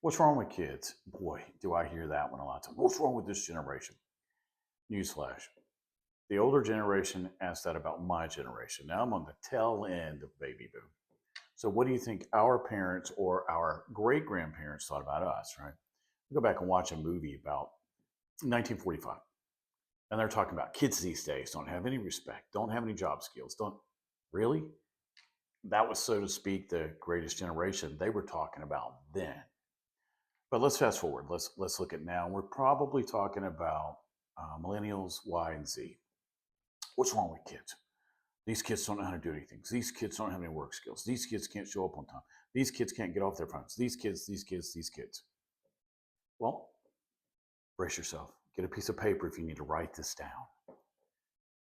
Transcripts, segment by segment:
What's wrong with kids? Boy, do I hear that one a lot of times. What's wrong with this generation? Newsflash. The older generation asked that about my generation. Now I'm on the tail end of baby boom. So what do you think our parents or our great grandparents thought about us, right? We go back and watch a movie about 1945, and they're talking about kids these days don't have any respect, don't have any job skills, don't really? That was, so to speak, the greatest generation they were talking about then. But let's fast forward. Let's look at now. We're probably talking about millennials, Y, and Z. What's wrong with kids? These kids don't know how to do anything. These kids don't have any work skills. These kids can't show up on time. These kids can't get off their phones. These kids. Well, brace yourself. Get a piece of paper if you need to write this down.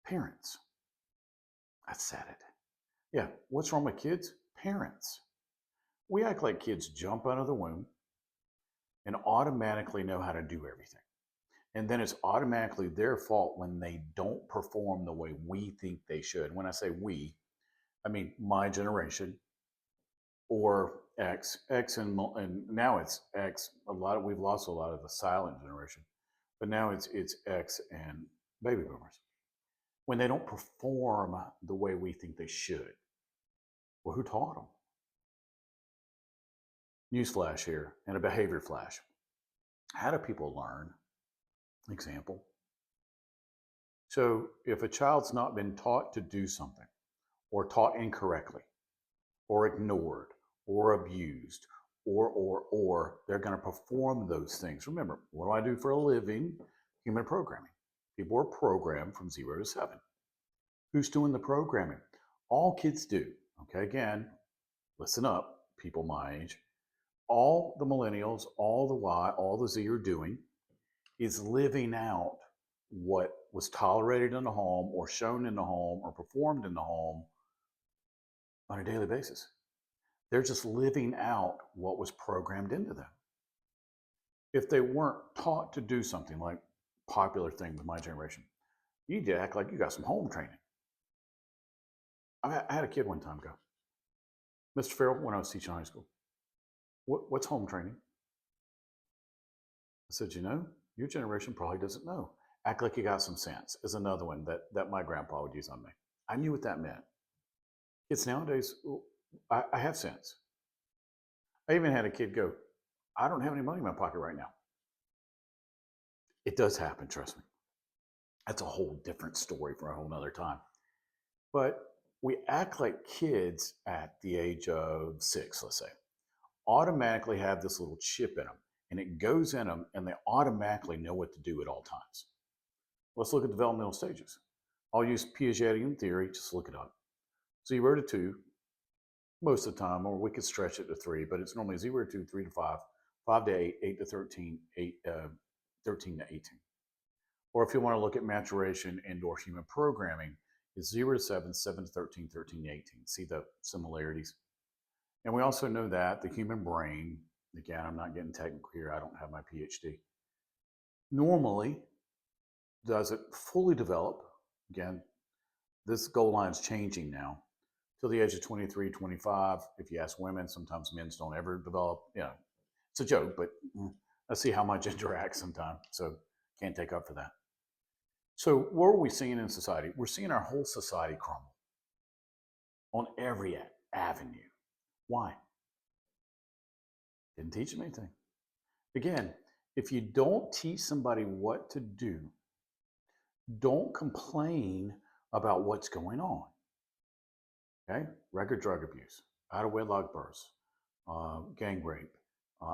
Parents. I said it. Yeah, what's wrong with kids? Parents. We act like kids jump out of the womb and automatically know how to do everything. And then it's automatically their fault when they don't perform the way we think they should. When I say we, I mean my generation or X, and now it's X. We've lost a lot of the silent generation, but now it's X and baby boomers. When they don't perform the way we think they should, well, who taught them? Newsflash here and a behavior flash. How do people learn? Example. So if a child's not been taught to do something, or taught incorrectly, or ignored, or abused, or they're going to perform those things. Remember, what do I do for a living? Human programming. People are programmed from 0 to 7. Who's doing the programming? All kids do. Okay, again, listen up, people my age. All the millennials, all the Y, all the Z are doing is living out what was tolerated in the home or shown in the home or performed in the home on a daily basis. They're just living out what was programmed into them. If they weren't taught to do something, like popular thing with my generation, you need to act like you got some home training. I had a kid one time go, Mr. Ferrell, when I was teaching high school, what's home training? I said, your generation probably doesn't know. Act like you got some sense is another one that my grandpa would use on me. I knew what that meant. Kids nowadays, I have sense. I even had a kid go, I don't have any money in my pocket right now. It does happen, trust me. That's a whole different story for a whole nother time. But we act like kids at the age of 6, let's say, automatically have this little chip in them, and it goes in them, and they automatically know what to do at all times. Let's look at developmental stages. I'll use Piagetian theory, just look it up. 0 to 2, most of the time, or we could stretch it to 3, but it's normally 0 to 2, 3 to 5, 5 to 8, 8 to 13, 13 to 18. Or if you want to look at maturation and or human programming, it's 0 to 7, 7 to 13, 13 to 18. See the similarities? And we also know that the human brain, again, I'm not getting technical here, I don't have my PhD, normally doesn't fully develop. Again, this goal line is changing now till the age of 23, 25. If you ask women, sometimes men's don't ever develop. It's a joke, but let's see how my gender acts sometimes. So can't take up for that. So what are we seeing in society? We're seeing our whole society crumble on every avenue. Why? Didn't teach them anything. Again, if you don't teach somebody what to do, don't complain about what's going on. Okay? Record drug abuse, out of wedlock births, gang rape,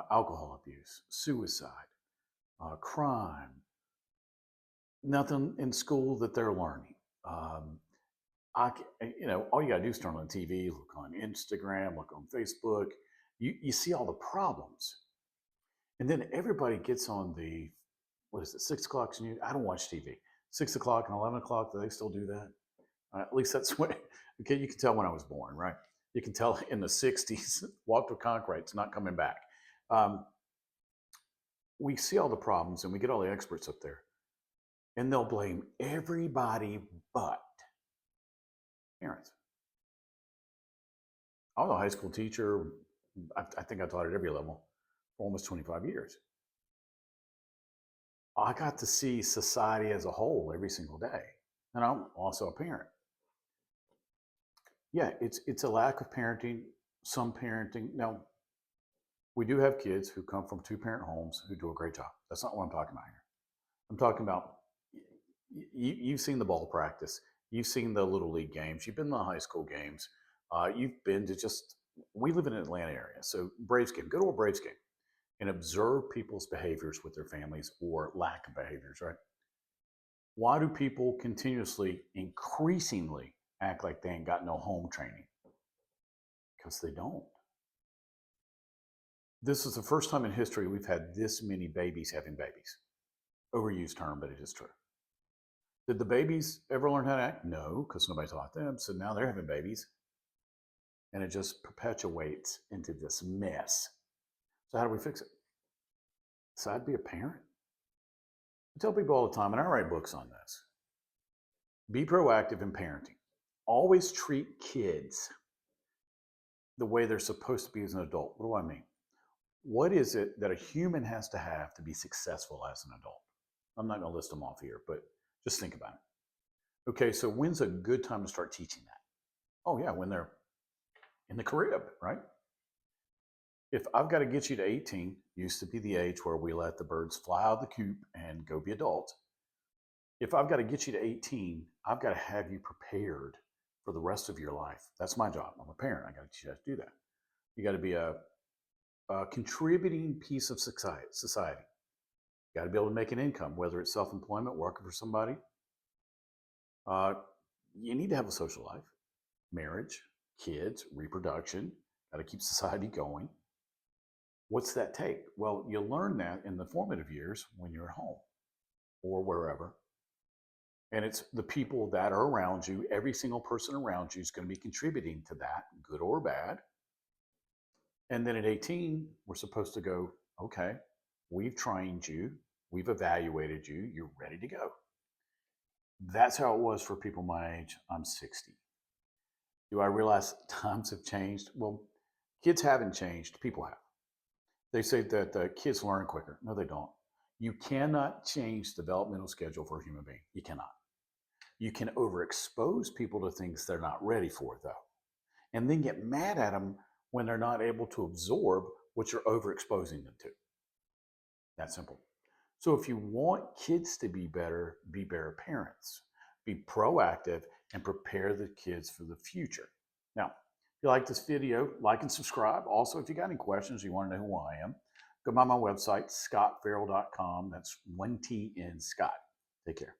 alcohol abuse, suicide, crime, nothing in school that they're learning. All you got to do is turn on the TV, look on Instagram, look on Facebook. You see all the problems. And then everybody gets on the, 6 o'clock news? I don't watch TV. 6 o'clock and 11 o'clock, do they still do that? At least that's what, okay, you can tell when I was born, right? You can tell in the 60s, walked with concrete's not coming back. We see all the problems and we get all the experts up there. And they'll blame everybody but parents. I was a high school teacher. I think I taught at every level. for almost 25 years. I got to see society as a whole every single day. And I'm also a parent. Yeah, it's a lack of parenting, some parenting. Now, we do have kids who come from two-parent homes who do a great job. That's not what I'm talking about here. I'm talking about you've seen the ball practice, you've seen the little league games, you've been to the high school games, you've been to just. We live in an Atlanta area, so Braves game. Go to a Braves game and observe people's behaviors with their families or lack of behaviors. Right? Why do people continuously, increasingly act like they ain't got no home training? Because they don't. This is the first time in history we've had this many babies having babies. Overused term, but it is true. Did the babies ever learn how to act? No, because nobody taught them. So now they're having babies. And it just perpetuates into this mess. So how do we fix it? So I'd be a parent. I tell people all the time, and I write books on this. Be proactive in parenting. Always treat kids the way they're supposed to be as an adult. What do I mean? What is it that a human has to have to be successful as an adult? I'm not going to list them off here, but just think about it. Okay, so when's a good time to start teaching that? Oh, yeah, when they're in the crib, right? If I've got to get you to 18, used to be the age where we let the birds fly out of the coop and go be adults. If I've got to get you to 18, I've got to have you prepared for the rest of your life. That's my job. I'm a parent. I got to teach you how to do that. You got to be a contributing piece of society. You got to be able to make an income, whether it's self-employment, working for somebody. You need to have a social life, marriage, kids, reproduction. Got to keep society going. What's that take? Well, you learn that in the formative years when you're at home or wherever. And it's the people that are around you. Every single person around you is going to be contributing to that, good or bad. And then at 18, we're supposed to go, okay, we've trained you, we've evaluated you, you're ready to go. That's how it was for people my age. I'm 60. Do I realize times have changed? Well, kids haven't changed, people have. They say that kids learn quicker. No, they don't. You cannot change the developmental schedule for a human being. You cannot. You can overexpose people to things they're not ready for, though, and then get mad at them when they're not able to absorb what you're overexposing them to. That simple. So if you want kids to be better parents. Be proactive and prepare the kids for the future. Now, if you like this video, like and subscribe. Also, if you got any questions, you want to know who I am, go by my website, scotferrell.com. That's 1T in Scot. Take care.